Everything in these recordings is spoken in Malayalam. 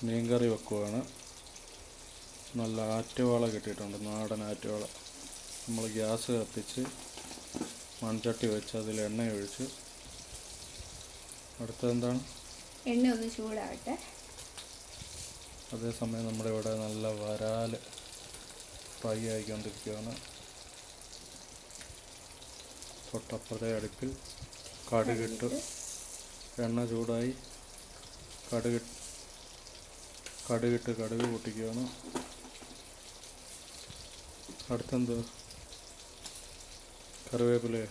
മീൻകറി വെക്കുവാണ്. നല്ല ആറ്റുവാള കിട്ടിയിട്ടുണ്ട്, നാടൻ ആറ്റുവാള. നമ്മൾ ഗ്യാസ് കത്തിച്ച് മൺചട്ടി വെച്ച് അതിൽ എണ്ണ ഒഴിച്ച്. അടുത്തതെന്താണ്? എണ്ണ ഒന്ന് ചൂടാവട്ടെ. അതേസമയം നമ്മുടെ ഇവിടെ നല്ല വരാൽ ഫ്രൈ ആയിക്കൊണ്ടിരിക്കുകയാണ്. തൊട്ടപ്പുറത്തെ അടുപ്പിൽ കടുകിട്ട് എണ്ണ ചൂടായി. കടുക് പൊട്ടിക്കുകയാണ്. അടുത്തെന്ത്? കറിവേപ്പിലയോ?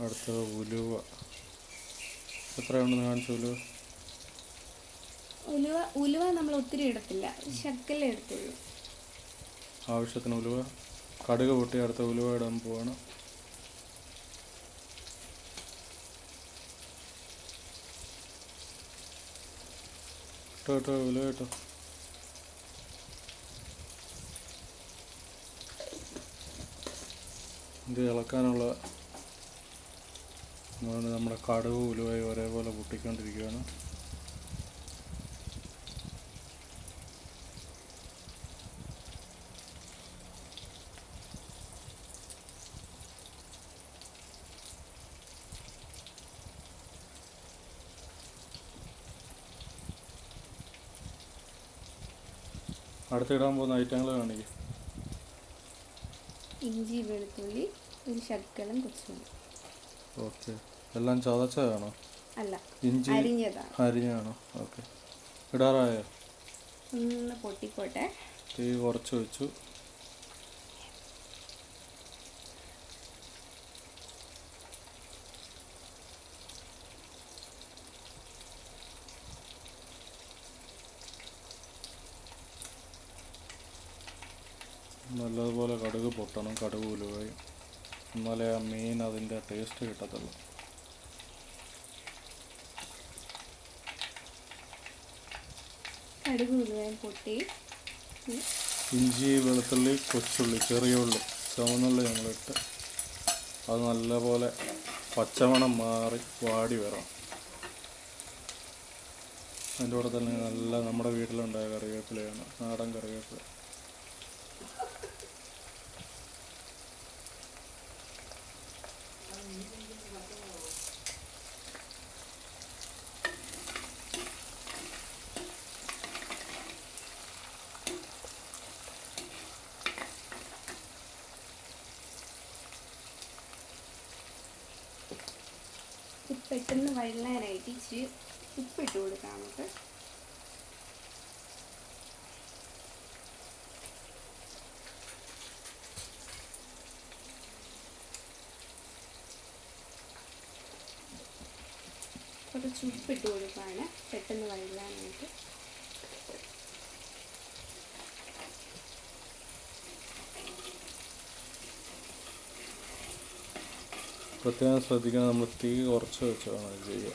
അടുത്തത് ഉലുവ. എത്രയാണെന്ന് കാണിച്ചു? ഉലുവ നമ്മൾ ഒത്തിരി ഇടത്തില്ല, ശകലം എടുത്തുള്ളൂ. ആവശ്യത്തിന് ഉലുവ. കടുക് പൊട്ടി അടുത്ത ഉലുവ ഇടാൻ പോവാണ്. കേട്ടോ ഉലുവ കേട്ടോ. ഇത് ഇളക്കാനുള്ള നമ്മുടെ കടുക് ഉലുവയും ഒരേപോലെ പൊട്ടിക്കൊണ്ടിരിക്കുകയാണ്. അടുത്തിടാൻ പോകുന്ന ഐറ്റങ്ങൾ കാണിക്കും. ഇഞ്ചി, വെളുത്തുള്ളി, ഒരു ശകലം കൊച്ചുള്ളി. ഓക്കെ, എല്ലാം ചതച്ചതാണോ? അല്ല, ഇഞ്ചി അരിഞ്ഞാണോ? ഓക്കെ, ഇടാറായോ? ഒന്ന് പൊട്ടിക്കോട്ടെ. തീ കുറച്ച് വെച്ചു. നല്ലതുപോലെ കടുക് പൊട്ടണം, കടുക് ഉലുവയും. എന്നാലേ ആ മീൻ അതിൻ്റെ ടേസ്റ്റ് കിട്ടത്തുള്ളൂ. കടുക് ഉലുവയും പൊട്ടി. ഇഞ്ചി, വെളുത്തുള്ളി, കൊച്ചുള്ളി, ചെറിയ ഉള്ളി, ചുവന്നുള്ളി നമ്മളിട്ട് അത് നല്ലപോലെ പച്ചമണം മാറി വാടി വരണം. അതിൻ്റെ കൂടെ തന്നെ നല്ല നമ്മുടെ വീട്ടിലുണ്ടായ കറിവേപ്പിലയാണ്, നാടൻ കറിവേപ്പില. പെട്ടെന്ന് വഴലാനായിട്ട് ഇച്ചിരി ഉപ്പിട്ട് കൊടുക്കാം നമുക്ക്. കുറച്ച് ഉപ്പിട്ട് കൊടുക്കുകയാണ് പെട്ടെന്ന് വഴലാനായിട്ട്. പ്രത്യേകം ശ്രദ്ധിക്കണം, നമ്മൾ തീ കുറച്ച് വെച്ച് വേണം ഇത് ചെയ്യുക,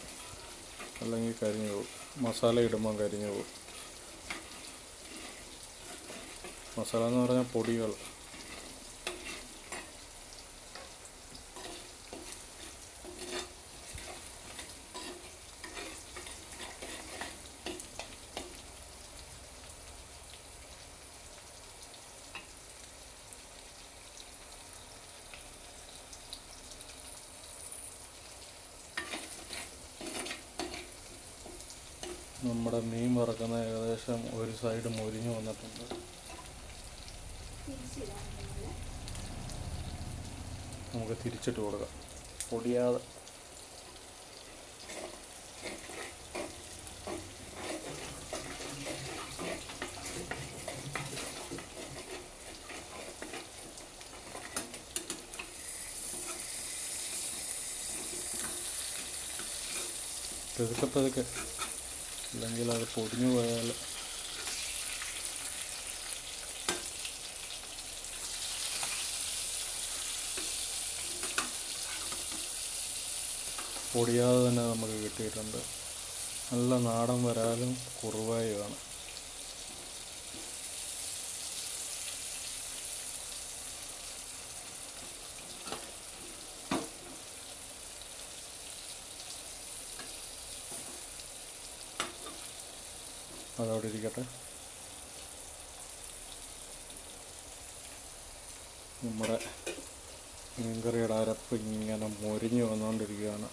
അല്ലെങ്കിൽ കരിഞ്ഞു പോകും. മസാല ഇടുമ്പം കരിഞ്ഞു പോകും. മസാല എന്ന് പറഞ്ഞാൽ പൊടികൾ. നമ്മുടെ മീൻ വറക്കുന്ന ഏകദേശം ഒരു സൈഡ് മൊരിഞ്ഞു വന്നിട്ടുണ്ട്. നമുക്ക് തിരിച്ചിട്ട് കൊടുക്കാം, പൊടിയാതെ. പതുക്കെ, അല്ലെങ്കിൽ അത് പൊടിഞ്ഞു പോയാൽ പൊടിയാതെ തന്നെ നമുക്ക് കിട്ടിയിട്ടുണ്ട്. നല്ല നാടൻ വരാലും കുറുവായുമാണ്. അതവിടെ ഇരിക്കട്ടെ. നമ്മുടെ മീൻകറിയുടെ അരപ്പ് ഇങ്ങനെ മൊരിഞ്ഞ് വന്നുകൊണ്ടിരിക്കുകയാണ്.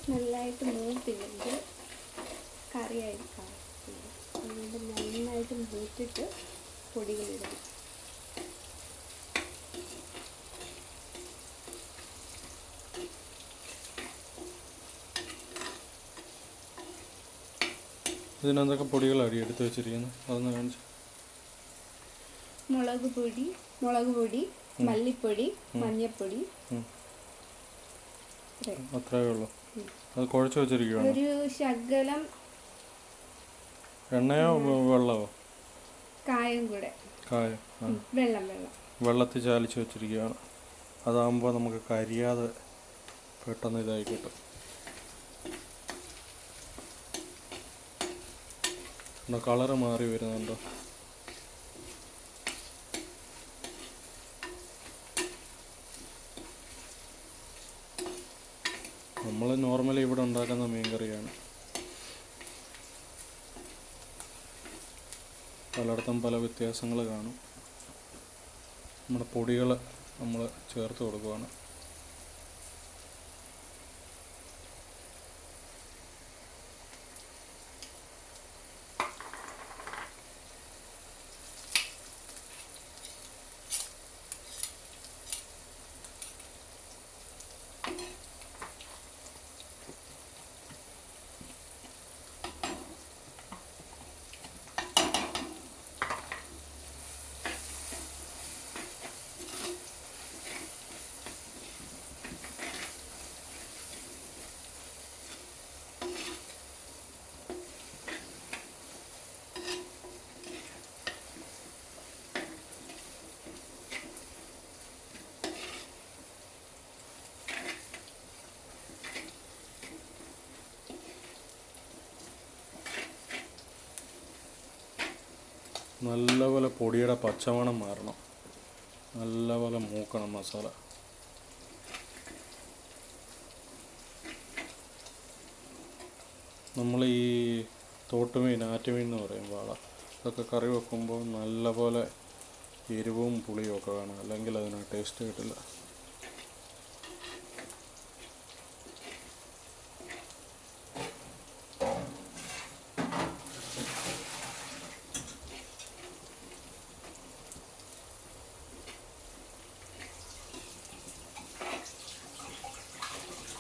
നല്ലതായിട്ട് മൂത്തില്ലെങ്കിൽ കറിയായിരിക്കും. അതുകൊണ്ട് നന്നായിട്ട് മൂത്തിട്ട് പൊടികളിടണം. ഇതിനെന്തൊക്കെ പൊടികളാണ് എടുത്ത് വെച്ചിരിക്കുന്നത്? അതൊന്ന് കാണിച്ചു. മുളക് പൊടി, മല്ലിപ്പൊടി, മഞ്ഞൾപ്പൊടി. അത്രയേ ഉള്ളൂ. അത് കുഴച്ച് വെച്ചിരിക്കുകയാണ്. ഒരു ശകലം എണ്ണയോ വെള്ളമോ? കായം കൂടെ. കായം. വെള്ളം. വെള്ളത്തിൽ ചാലിച്ച് വെച്ചിരിക്കുകയാണ്. അതാകുമ്പോൾ നമുക്ക് കരിയാതെ പെട്ടെന്ന് ഇതായി കിട്ടും. കളറ് മാറി വരുന്നുണ്ടോ? നമ്മൾ നോർമലി ഇവിടെ ഉണ്ടാക്കുന്ന മീൻ കറിയാണ്. പലയിടത്തും പല വ്യത്യാസങ്ങൾ കാണും. നമ്മുടെ പൊടികൾ നമ്മൾ ചേർത്ത് കൊടുക്കുകയാണ്. നല്ലപോലെ പൊടിയുടെ പച്ചമണം മാറണം. നല്ലപോലെ മൂക്കണം മസാല. നമ്മൾ ഈ തോട്ടുമീൻ, ആറ്റുമീൻ എന്ന് പറയും, വാള, അതൊക്കെ കറി വെക്കുമ്പോൾ നല്ലപോലെ എരിവും പുളിയും ഒക്കെ വേണം, അല്ലെങ്കിൽ അതിന് ടേസ്റ്റ് കിട്ടില്ല.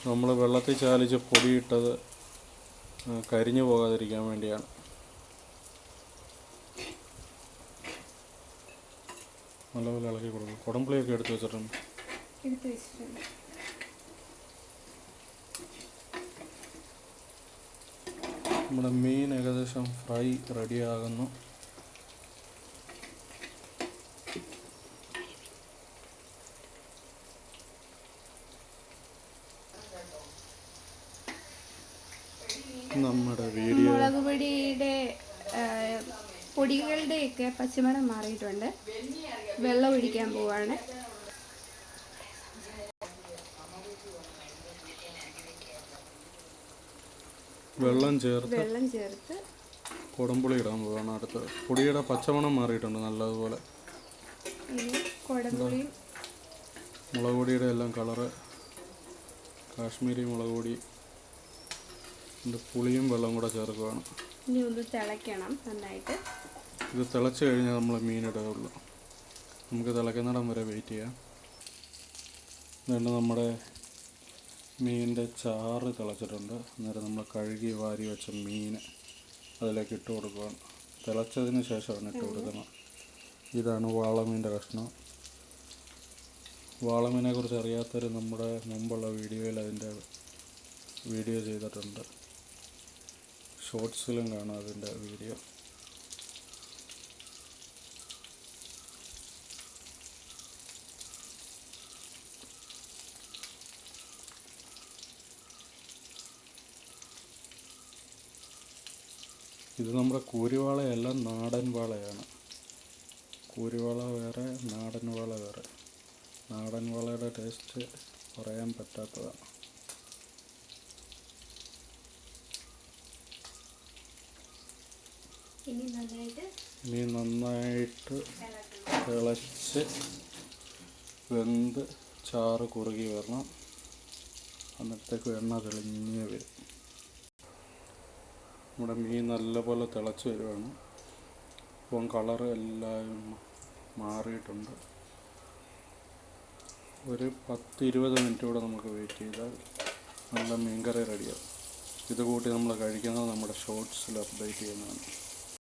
നമ്മൾ വെള്ളത്തിൽ ചാലിച്ച് പൊടിയിട്ടത് കരിഞ്ഞു പോകാതിരിക്കാൻ വേണ്ടിയാണ്. നല്ലപോലെ ഇളക്കി കൊടുക്കും. കുടംപുളിയൊക്കെ എടുത്ത് വെച്ചിട്ടുണ്ട്. നമ്മുടെ മീൻ ഏകദേശം ഫ്രൈ റെഡിയാകുന്നു. നമ്മുടെ വീഡിയോ മുളക് പൊടികളുടെയൊക്കെ പച്ചമണം മാറിയിട്ടുണ്ട്. വെള്ളം ഒഴിക്കാൻ പോവാണ്. വെള്ളം ചേർത്ത് കുടംപുളി ഇടാൻ പോവാണ്. അടുത്ത് പൊടിയുടെ പച്ചമണം മാറിയിട്ടുണ്ട് നല്ലതുപോലെ. കുടംപുളിയും മുളക് പൊടിയുടെ എല്ലാം കളറ് കാശ്മീരി മുളക് പൊടി, പുളിയും വെള്ളം കൂടെ ചേർക്കുകയാണ്. ഇനി ഒന്ന് തിളയ്ക്കണം നന്നായിട്ട്. ഇത് തിളച്ച് കഴിഞ്ഞാൽ നമ്മൾ മീനിടുകയുള്ളൂ. നമുക്ക് തിളയ്ക്കുന്നിടം വരെ വെയിറ്റ് ചെയ്യാം. അതുകൊണ്ട് നമ്മുടെ മീനിൻ്റെ ചാറ് തിളച്ചിട്ടുണ്ട്. അന്നേരം നമ്മൾ കഴുകി വാരി വെച്ച മീൻ അതിലേക്ക് ഇട്ട് കൊടുക്കുകയാണ്. തിളച്ചതിന് ശേഷമാണ് ഇട്ട് കൊടുക്കുന്നത്. ഇതാണ് വാളമീൻ്റെ കഷ്ണം. വാളമീനെ കുറിച്ച് അറിയാത്തവർ നമ്മുടെ മുമ്പുള്ള വീഡിയോയിൽ അതിൻ്റെ വീഡിയോ ചെയ്തിട്ടുണ്ട്. ഷോർട്സിലും കാണാം അതിൻ്റെ വീഡിയോ. ഇത് നമ്മുടെ കൂരിവാളയല്ല, നാടൻ വാളയാണ്. കൂരിവാള വേറെ, നാടൻ വാള വേറെ. നാടൻ വാളയുടെ ടേസ്റ്റ് പറയാൻ പറ്റാത്തതാണ്. ഇനി നന്നായിട്ട് മീൻ നന്നായിട്ട് തിളച്ച് വെന്ത് ചാറ് കുറുകി വരണം. അന്നത്തേക്ക് എണ്ണ തെളിഞ്ഞ് വരും. നമ്മുടെ മീൻ നല്ലപോലെ തിളച്ച് വരുവാണ്. ഇപ്പം കളറ് എല്ലാം മാറിയിട്ടുണ്ട്. ഒരു 10-20 മിനിറ്റ് കൂടെ നമുക്ക് വെയിറ്റ് ചെയ്താൽ നല്ല മീൻകറി റെഡിയാവും. ഇത് കൂട്ടി നമ്മൾ കഴിക്കുന്നത് നമ്മുടെ ഷോർട്സിൽ അപ്ഡേറ്റ് ചെയ്യുന്നതാണ്.